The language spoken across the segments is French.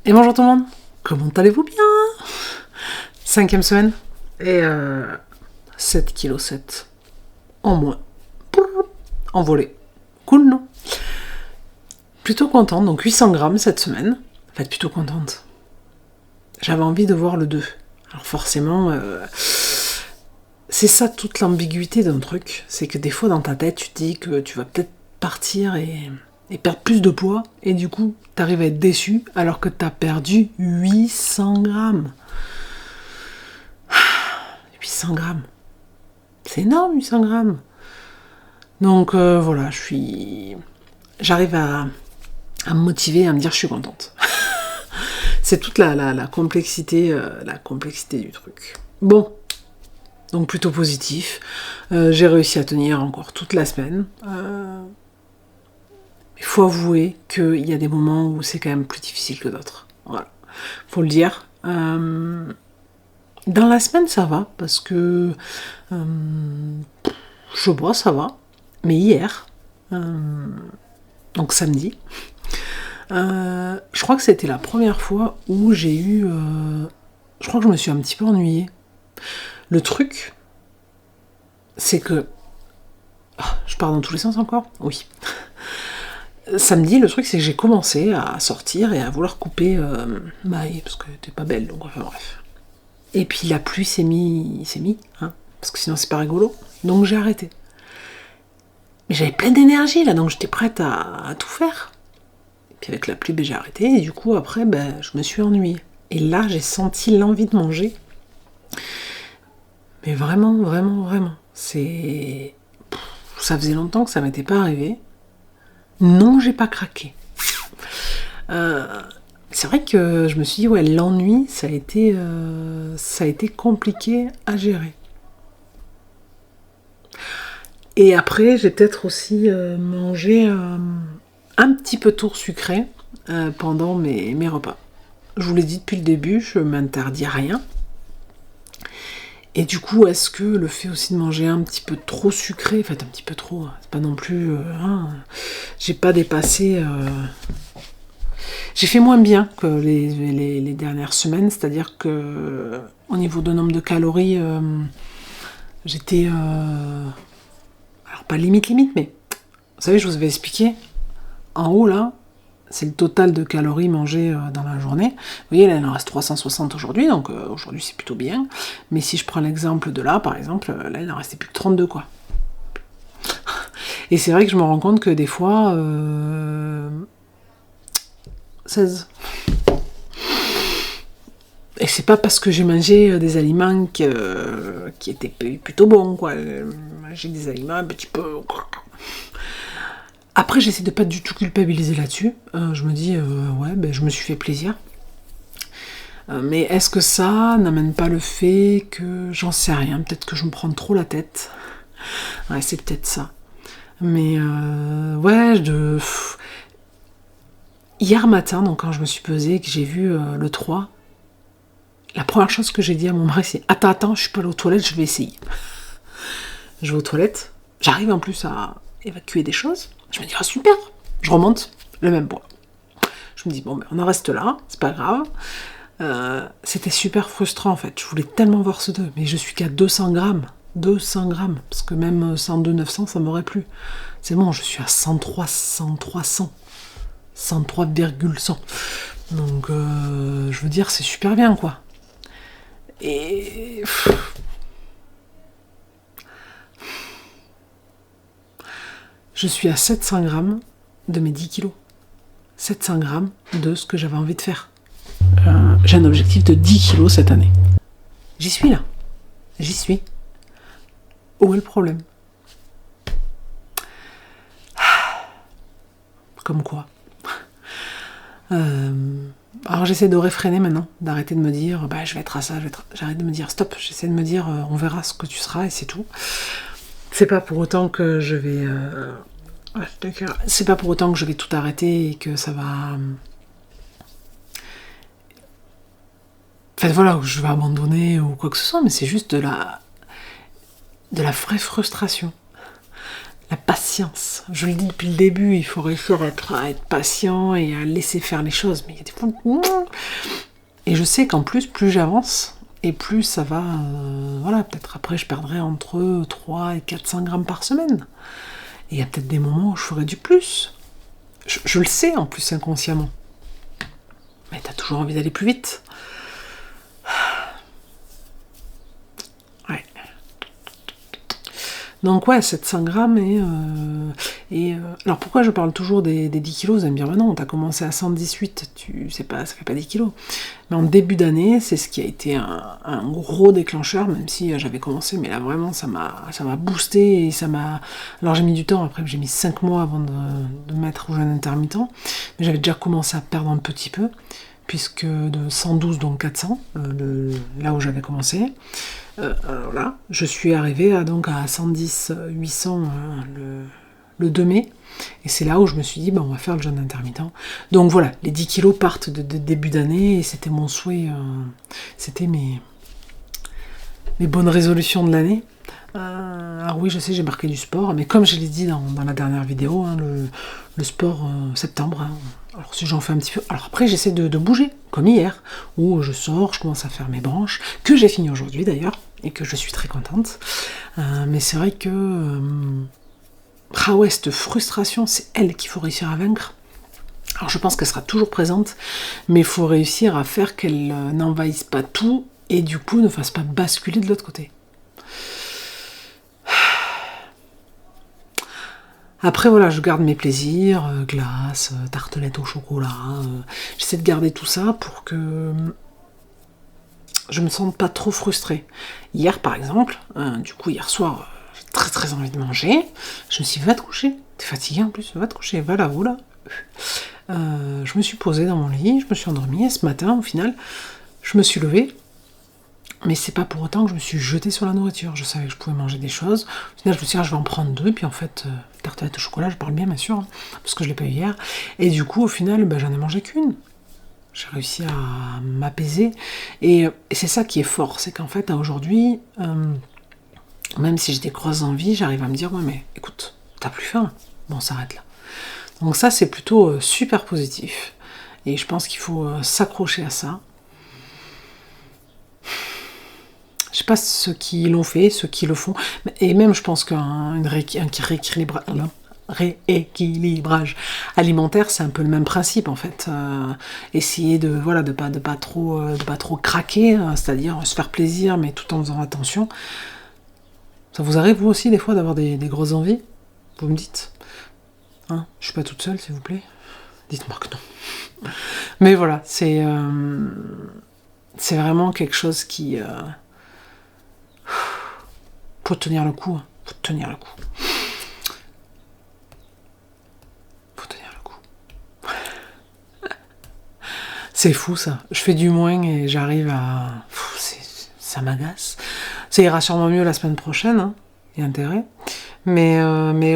Et bonjour tout le monde, comment allez-vous bien? 5e semaine et 7,7 kg en moins, envolé. Cool, non? Plutôt contente, donc 800 grammes cette semaine. En fait, plutôt contente. J'avais envie de voir le 2. Alors forcément, c'est ça toute l'ambiguïté d'un truc. C'est que des fois dans ta tête, tu te dis que tu vas peut-être partir et perdre plus de poids. Et du coup, t'arrives à être déçu alors que t'as perdu 800 grammes. 800 grammes. C'est énorme, 800 grammes. Donc voilà, j'arrive à me motiver, à me dire je suis contente. C'est toute la complexité du truc. Bon, donc plutôt positif. J'ai réussi à tenir encore toute la semaine. Il faut avouer qu'il y a des moments où c'est quand même plus difficile que d'autres. Voilà, faut le dire. Dans la semaine, ça va, parce que je bois, ça va. Mais hier, donc samedi, je crois que c'était la première fois où j'ai eu... je crois que je me suis un petit peu ennuyée. Le truc, c'est que... je pars dans tous les sens encore? Oui. Samedi, le truc, c'est que j'ai commencé à sortir et à vouloir couper Maï, parce que t'es pas belle, donc enfin bref. Et puis la pluie s'est mis, hein, parce que sinon c'est pas rigolo. Donc j'ai arrêté. Mais j'avais plein d'énergie là, donc j'étais prête à tout faire. Et puis avec la pluie, j'ai arrêté, et du coup après, je me suis ennuyée. Et là, j'ai senti l'envie de manger. Mais vraiment, vraiment, vraiment. Ça faisait longtemps que ça m'était pas arrivé. Non, j'ai pas craqué. C'est vrai que je me suis dit, ouais, l'ennui, ça a été compliqué à gérer. Et après, j'ai peut-être aussi mangé un petit peu trop sucré pendant mes repas. Je vous l'ai dit depuis le début, je m'interdis rien. Et du coup, est-ce que le fait aussi de manger un petit peu trop sucré, en fait un petit peu trop, c'est pas non plus... j'ai pas dépassé... J'ai fait moins bien que les dernières semaines, c'est-à-dire que au niveau de nombre de calories, j'étais... alors pas limite, mais... Vous savez, je vous avais expliqué, en haut là, c'est le total de calories mangées dans la journée. Vous voyez, là, il en reste 360 aujourd'hui, donc aujourd'hui c'est plutôt bien. Mais si je prends l'exemple de là, par exemple, là, il en restait plus que 32, quoi. Et c'est vrai que je me rends compte que des fois... 16. Et c'est pas parce que j'ai mangé des aliments qui étaient plutôt bons, quoi. J'ai des aliments un petit peu... Après, j'essaie de pas du tout culpabiliser là-dessus. Je me dis, je me suis fait plaisir. Mais est-ce que ça n'amène pas le fait que... J'en sais rien, peut-être que je me prends trop la tête. Ouais, c'est peut-être ça. Mais hier matin, donc quand je me suis pesée et que j'ai vu le 3, la première chose que j'ai dit à mon mari, c'est « Attends, je suis pas allée aux toilettes, je vais essayer. » Je vais aux toilettes, j'arrive en plus à évacuer des choses. Je me dis « Ah super !» Je remonte, le même poids. Je me dis « Bon, on en reste là, c'est pas grave. » C'était super frustrant en fait. Je voulais tellement voir ce 2, mais je suis qu'à 200 grammes. 200 grammes, parce que même 102 900, ça m'aurait plu. C'est bon, je suis à 103 100. 103,100. Donc, je veux dire, c'est super bien, quoi. Et... je suis à 700 grammes de mes 10 kilos. 700 grammes de ce que j'avais envie de faire. J'ai un objectif de 10 kilos cette année. J'y suis, là. J'y suis. Où est le problème? Comme quoi. Alors j'essaie de réfréner maintenant, d'arrêter de me dire je vais être à ça, j'arrête de me dire stop, j'essaie de me dire on verra ce que tu seras et c'est tout. C'est pas pour autant que je vais c'est pas pour autant que je vais tout arrêter et que ça va voilà, je vais abandonner ou quoi que ce soit, mais c'est juste de la vraie frustration, la patience. vite. Je le dis depuis le début, il faut réussir à être patient et à laisser faire les choses. Mais il y a des fois... Et je sais qu'en plus j'avance, et plus ça va... voilà, peut-être après je perdrai entre 3 et 400 grammes par semaine. Et il y a peut-être des moments où je ferai du plus. Je le sais en plus inconsciemment. Mais t'as toujours envie d'aller plus vite. Ouais. Donc ouais, 700 grammes alors pourquoi je parle toujours des 10 kilos? Vous allez me dire, bah non, t'as commencé à 118, ça fait pas 10 kilos. Mais en début d'année, c'est ce qui a été un gros déclencheur, même si j'avais commencé, mais là vraiment, ça m'a boosté, et ça m'a... Alors j'ai mis du temps, après j'ai mis 5 mois avant de mettre au jeûne intermittent, mais j'avais déjà commencé à perdre un petit peu, puisque de 112, donc 400, là où j'avais commencé, voilà, je suis arrivée donc à 110, 800 le 2 mai, et c'est là où je me suis dit, bah, on va faire le jeûne intermittent. Donc voilà, les 10 kilos partent de début d'année, et c'était mon souhait, c'était mes bonnes résolutions de l'année. Alors oui, je sais, j'ai marqué du sport, mais comme je l'ai dit dans la dernière vidéo, hein, le sport septembre, hein, alors si j'en fais un petit peu... Alors après, j'essaie de bouger, comme hier, où je sors, je commence à faire mes branches, que j'ai fini aujourd'hui d'ailleurs, et que je suis très contente. Mais c'est vrai que... ah ouais, cette frustration, c'est elle qu'il faut réussir à vaincre. Alors je pense qu'elle sera toujours présente, mais il faut réussir à faire qu'elle n'envahisse pas tout, et du coup ne fasse pas basculer de l'autre côté. Après voilà, je garde mes plaisirs, glace, tartelettes au chocolat, j'essaie de garder tout ça pour que je me sente pas trop frustrée. Hier par exemple, du coup hier soir, j'ai très très envie de manger, je me suis dit, va te coucher, t'es fatiguée en plus, va te coucher, va là, oula. Je me suis posée dans mon lit, je me suis endormie, et ce matin au final, je me suis levée, mais c'est pas pour autant que je me suis jetée sur la nourriture. Je savais que je pouvais manger des choses. Au final, je me suis dit, je vais en prendre 2. Puis en fait, tartelette au chocolat, je parle bien sûr, hein, parce que je l'ai pas eu hier. Et du coup, au final, j'en ai mangé qu'une. J'ai réussi à m'apaiser. Et c'est ça qui est fort, c'est qu'en fait, aujourd'hui, même si j'ai des grosses envies, j'arrive à me dire, ouais, mais écoute, t'as plus faim. Bon, on s'arrête là. Donc ça, c'est plutôt super positif. Et je pense qu'il faut s'accrocher à ça. Je sais pas ceux qui l'ont fait, ceux qui le font, et même je pense qu'un rééquilibrage alimentaire, c'est un peu le même principe en fait. Essayer de pas trop craquer, c'est-à-dire se faire plaisir, mais tout en faisant attention. Ça vous arrive vous aussi des fois d'avoir des grosses envies? Vous me dites, hein, je suis pas toute seule, s'il vous plaît. Dites-moi que non. Mais voilà, c'est vraiment quelque chose qui faut tenir le coup, hein. Faut tenir le coup. Faut tenir le coup. C'est fou ça. Je fais du moins et j'arrive à... ça m'agace. Ça ira sûrement mieux la semaine prochaine, hein. Il y a intérêt. Mais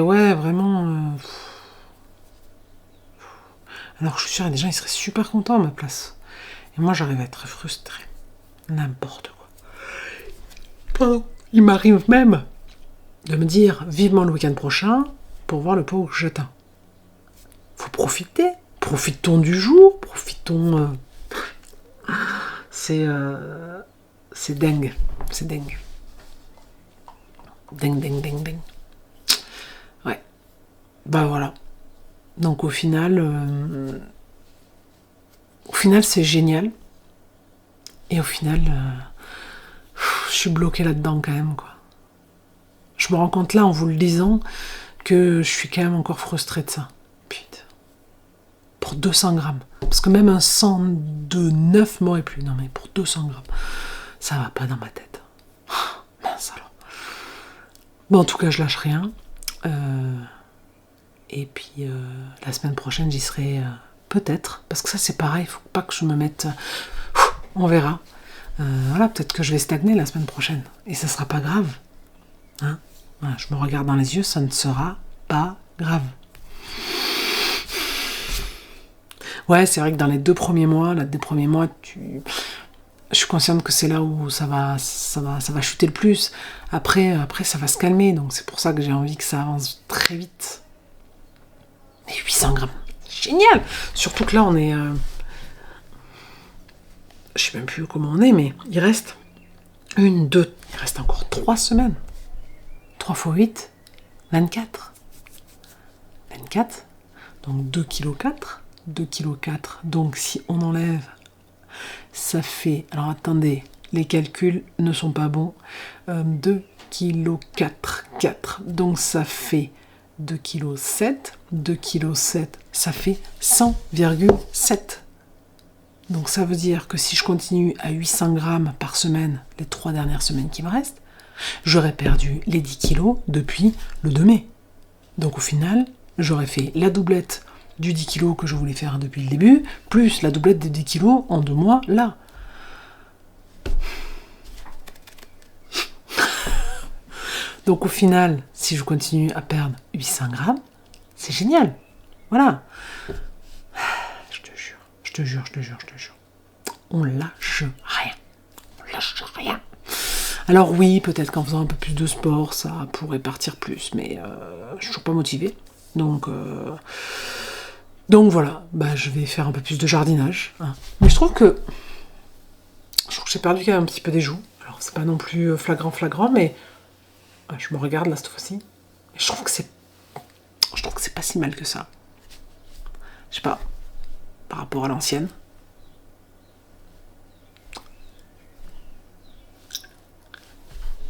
ouais, vraiment... Alors je suis sûre, il y a des gens, ils seraient super contents à ma place. Et moi, j'arrive à être frustrée. N'importe quoi. Pardon. Il m'arrive même de me dire vivement le week-end prochain pour voir le pot que j'atteins. Faut profiter. Profitons du jour. Profitons... C'est dingue. C'est dingue. Dingue. Ouais. Bah voilà. Donc au final, c'est génial. Et au final... je suis bloquée là-dedans quand même, quoi. Je me rends compte là, en vous le disant, que je suis quand même encore frustrée de ça. Putain. Pour 200 grammes. Parce que même un 109 m'aurait plu. Non mais pour 200 grammes, ça va pas dans ma tête. Mince alors. Bon, en tout cas, je lâche rien. Et puis, la semaine prochaine, j'y serai peut-être. Parce que ça, c'est pareil, il faut pas que je me mette... on verra. Voilà, peut-être que je vais stagner la semaine prochaine. Et ça sera pas grave. Hein, voilà, je me regarde dans les yeux, ça ne sera pas grave. Ouais, c'est vrai que dans les 2 premiers mois, je suis consciente que c'est là où ça va chuter le plus. Après, ça va se calmer. Donc c'est pour ça que j'ai envie que ça avance très vite. Mais 800 grammes, génial. Surtout que là, on est... je sais même plus comment on est, mais il reste il reste encore 3 semaines. 3 fois 8, 24. 24, donc 2,4 kg. 2,4 kg. Donc si on enlève, ça fait... Alors attendez, les calculs ne sont pas bons. 2,4 kg. Donc ça fait 2,7 kg. 2,7 kg, ça fait 100,7. Donc ça veut dire que si je continue à 800 grammes par semaine, les 3 dernières semaines qui me restent, j'aurais perdu les 10 kilos depuis le 2 mai. Donc au final, j'aurais fait la doublette du 10 kilos que je voulais faire depuis le début, plus la doublette des 10 kilos en 2 mois, là. Donc au final, si je continue à perdre 800 grammes, c'est génial. Voilà. Je te jure. On lâche rien. Alors oui, peut-être qu'en faisant un peu plus de sport, ça pourrait partir plus, mais je suis toujours pas motivée. Donc voilà, je vais faire un peu plus de jardinage. Hein. Mais je trouve que j'ai perdu quand même un petit peu des joues. Alors c'est pas non plus flagrant, mais je me regarde là cette fois-ci. Je trouve que c'est pas si mal que ça. Je sais pas, par rapport à l'ancienne.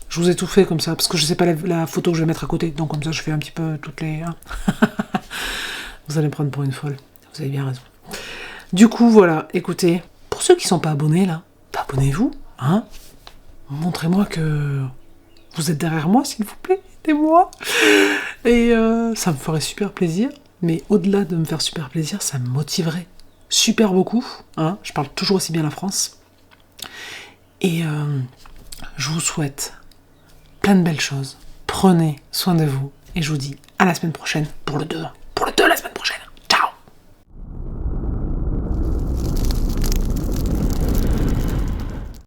Je vous ai tout fait comme ça, parce que je sais pas la photo que je vais mettre à côté, donc comme ça je fais un petit peu toutes les... Hein. Vous allez me prendre pour une folle, vous avez bien raison. Du coup, voilà, écoutez, pour ceux qui sont pas abonnés là, abonnez-vous, hein. Montrez-moi que vous êtes derrière moi, s'il vous plaît, aidez-moi. Et ça me ferait super plaisir, mais au-delà de me faire super plaisir, ça me motiverait super beaucoup, hein. Je parle toujours aussi bien la France. Et je vous souhaite plein de belles choses. Prenez soin de vous. Et je vous dis à la semaine prochaine pour le 2.